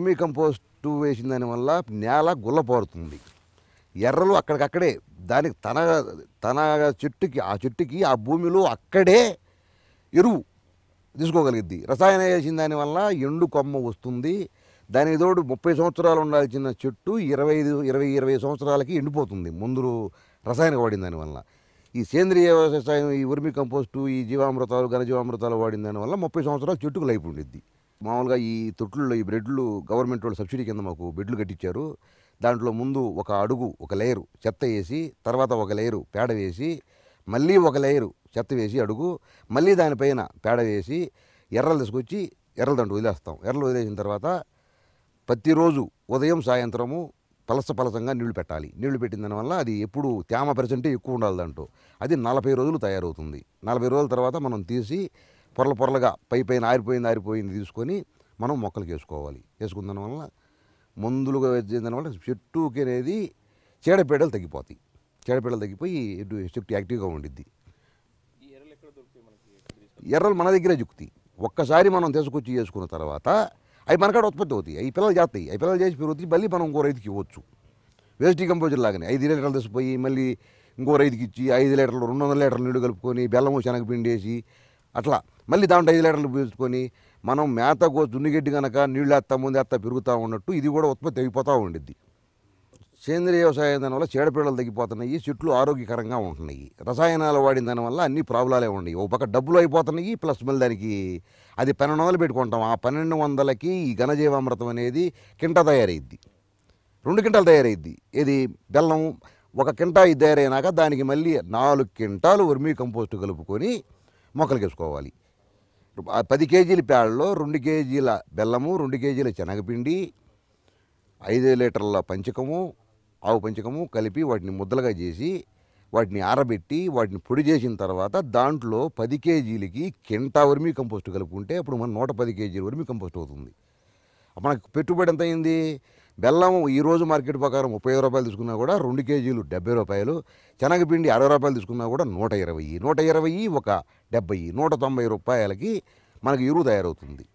Vermi compost వేసిన దానివల్ల నేల గుల్లపోరుతుంది. ఎర్రలు అక్కడికక్కడే దానికి తన చెట్టుకి ఆ భూమిలో అక్కడే ఎరువు తీసుకోగలిగిద్ది. రసాయనం వేసిన దానివల్ల ఎండు కొమ్మ వస్తుంది. దానికి తోడు 30 సంవత్సరాలు ఉండాల్సిన చెట్టు 20 సంవత్సరాలకి ఎండిపోతుంది మందులు రసాయనం వాడిన దానివల్ల. ఈ సేంద్రియ వ్యవసాయం, ఈ వర్మీ కంపోస్టు, ఈ జీవామృతాలు, ఘనజీవామృతాలు వాడిన దానివల్ల 30 సంవత్సరాలు చెట్టుకు లైఫ్ ఉండిద్ది. మామూలుగా ఈ తొట్టుల్లో ఈ బ్రెడ్లు గవర్నమెంట్ వాళ్ళు సబ్సిడీ కింద మాకు బెడ్లు కట్టించారు. దాంట్లో ముందు ఒక అడుగు ఒక లేయరు చెత్త వేసి, తర్వాత ఒక లేయరు పేడ వేసి, మళ్ళీ ఒక లేయరు చెత్త వేసి అడుగు, మళ్ళీ దానిపైన పేడ వేసి ఎర్రలు తీసుకొచ్చి ఎర్రల దాంట్లో వదిలేస్తాం. ఎర్రలు వదిలేసిన తర్వాత ప్రతిరోజు ఉదయం సాయంత్రము పలసంగా నీళ్లు పెట్టాలి. నీళ్లు పెట్టిన దానివల్ల అది ఎప్పుడు తేమ పర్సెంటే ఎక్కువ ఉండాలి దాంట్లో. అది 40 రోజులు తయారవుతుంది. 40 రోజుల తర్వాత మనం తీసి పొరలుగా పైన ఆరిపోయింది తీసుకొని మనం మొక్కలకి వేసుకోవాలి. వేసుకున్న దానివల్ల మందులుగా వేసిన దానివల్ల చెట్టుకి అనేది చీడపీడలు తగ్గిపోతాయి. చీడపీడలు తగ్గిపోయి చెట్టు యాక్టివ్గా ఉండిద్ది. ఎర్రలు మన దగ్గరే చిక్కుతాయి. ఒక్కసారి మనం తీసుకొచ్చి చేసుకున్న తర్వాత అవి మనకాడ ఉత్పత్తి అవుతాయి. అవి పిల్లలు చేస్తాయి. అవి పిల్లలు చేసి పెరుగుతాయి. మళ్ళీ మనం ఇంకో రైతుకి ఇవ్వచ్చు. వేస్ట్ కంపోజర్ లాగానే 5 లీటర్లు తీసిపోయి మళ్ళీ ఇంకో రైతుకి ఇచ్చి 5 లీటర్లు 200 లీటర్లు నీళ్లు కలుపుకొని బెల్లము శనగపిండి వేసి అట్లా మళ్ళీ దాంట్లో 5 లీటర్లు పీల్చుకొని మనం మేతకు దున్నిగడ్డి కనుక నీళ్ళు వేస్తా పెరుగుతూ ఉన్నట్టు ఇది కూడా ఉత్పత్తి అయిపోతూ ఉండిద్ది. సేంద్రియ వ్యవసాయం దానివల్ల చీడపీడలు తగ్గిపోతున్నాయి. చెట్లు ఆరోగ్యకరంగా ఉంటున్నాయి. రసాయనాలు వాడిన దానివల్ల అన్ని ప్రాబ్లాలే ఉన్నాయి. ఒక పక్క డబ్బులు అయిపోతున్నాయి, ప్లస్ మళ్ళీ దానికి అది 1200 పెట్టుకుంటాం. ఆ 1200కి ఈ ఘనజీవామృతం అనేది కింటా తయారైద్ది. 2 క్వింటాలు తయారైద్ది. ఇది బెల్లం 1 క్వింటా ఇది తయారైనాక దానికి మళ్ళీ 4 క్వింటాలు వర్మీ కంపోస్ట్ కలుపుకొని మొక్కలకి వేసుకోవాలి. 10 కేజీల పేడలో 2 కేజీల బెల్లము, 2 కేజీల శనగపిండి, 5 లీటర్ల పంచకము, ఆవు పంచకము కలిపి వాటిని ముద్దలుగా చేసి వాటిని ఆరబెట్టి వాటిని పొడి చేసిన తర్వాత దాంట్లో 10 కేజీలకి కింటా వర్మీ కంపోస్ట్ కలుపుకుంటే అప్పుడు మన 110 కేజీల వర్మీ కంపోస్ట్ అవుతుంది. మనకు పెట్టుబడి ఎంత అయింది? బెల్లం ఈరోజు మార్కెట్ ప్రకారం 35 రూపాయలు తీసుకున్నా కూడా 2 కేజీలు 70 రూపాయలు, శనగపిండి 60 రూపాయలు తీసుకున్నా కూడా 120, ఒక 70, 190 రూపాయలకి మనకు ఎరువు తయారవుతుంది.